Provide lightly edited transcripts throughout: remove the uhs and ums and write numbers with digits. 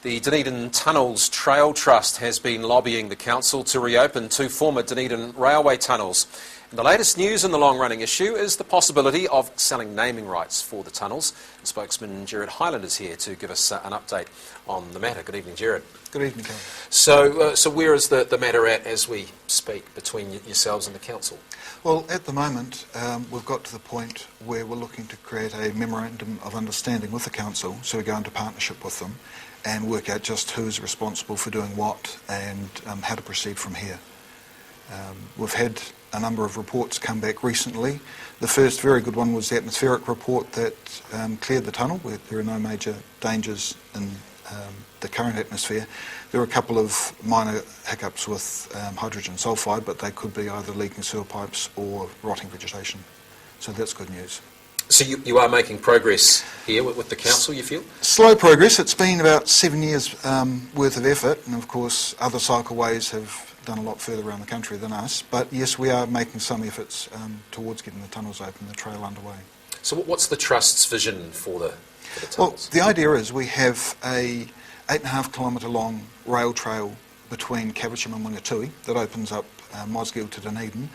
The Dunedin Tunnels Trail Trust has been lobbying the council to reopen two former Dunedin railway tunnels. And the latest news in the long-running issue is the possibility of selling naming rights for the tunnels. Spokesman Gerard Hyland is here to give us an update on the matter. Good evening, Gerard. Good evening, Karen. So where is the matter at as we speak between yourselves and the council? Well, at the moment, we've got to the point where we're looking to create a memorandum of understanding with the council, so we go into partnership with them and work out just who's responsible for doing what and how to proceed from here. We've had a number of reports come back recently. The first very good one was the atmospheric report that cleared the tunnel, where there are no major dangers in the current atmosphere. There are a couple of minor hiccups with hydrogen sulfide, but they could be either leaking sewer pipes or rotting vegetation. So that's good news. So you are making progress here with the council, you feel? Slow progress. It's been about 7 years worth of effort, and of course other cycleways have done a lot further around the country than us. But yes, we are making some efforts towards getting the tunnels open, the trail underway. So what's the Trust's vision for the tunnels? Well, the idea is we have a 8.5 kilometre long rail trail between Caversham and Wingatui that opens up Mosgiel to Dunedin.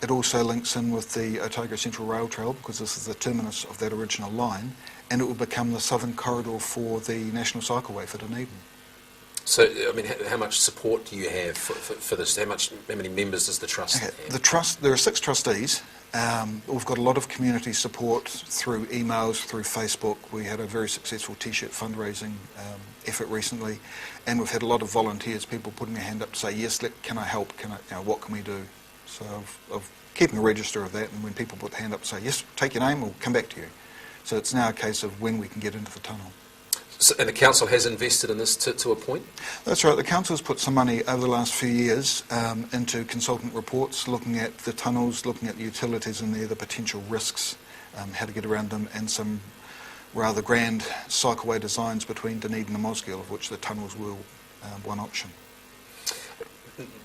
It also links in with the Otago Central Rail Trail because this is the terminus of that original line, and it will become the southern corridor for the National Cycleway for Dunedin. So, I mean, how much support do you have for this? How many members does the Trust have? The Trust, there are 6 trustees. We've got a lot of community support through emails, through Facebook. We had a very successful T-shirt fundraising effort recently, and we've had a lot of volunteers, people putting their hand up to say, yes, can I help? What can we do? So of keeping a register of that, and when people put their hand up and say, yes, take your name, we'll come back to you. So it's now a case of when we can get into the tunnel. So, and the council has invested in this to a point? That's right. The council's put some money over the last few years into consultant reports, looking at the tunnels, looking at the utilities in there, the potential risks, how to get around them, and some rather grand cycleway designs between Dunedin and Mosgiel, of which the tunnels were one option.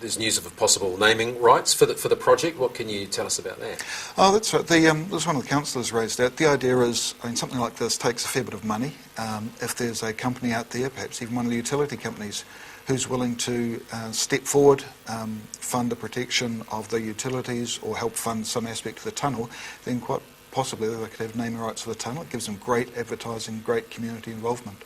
There's news of a possible naming rights for the project. What can you tell us about that? Oh, that's right. This one of the councillors raised that. The idea is, something like this takes a fair bit of money. If there's a company out there, perhaps even one of the utility companies, who's willing to step forward, fund the protection of the utilities or help fund some aspect of the tunnel, then quite possibly they could have naming rights for the tunnel. It gives them great advertising, great community involvement.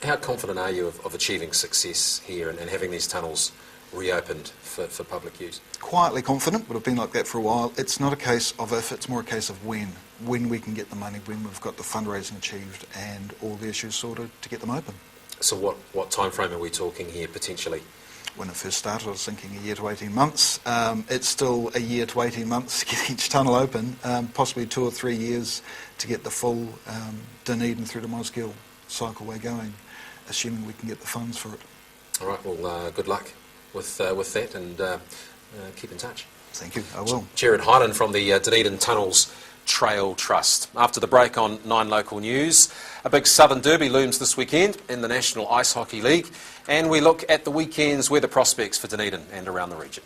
How confident are you of achieving success here and having these tunnels reopened for public use? Quietly confident, but I've been like that for a while. It's not a case of if, it's more a case of when we can get the money, when we've got the fundraising achieved and all the issues sorted to get them open. So what time frame are we talking here potentially? When it first started I was thinking a year to 18 months. It's still a year to 18 months to get each tunnel open, possibly 2 or 3 years to get the full Dunedin through to Mosgiel cycleway going, assuming we can get the funds for it. All right, well, good luck with that, and keep in touch. Thank you, I will. Gerard Hyland from the Dunedin Tunnels Trail Trust. After the break on 9 Local News, a big Southern Derby looms this weekend in the National Ice Hockey League, and we look at the weekend's weather prospects for Dunedin and around the region.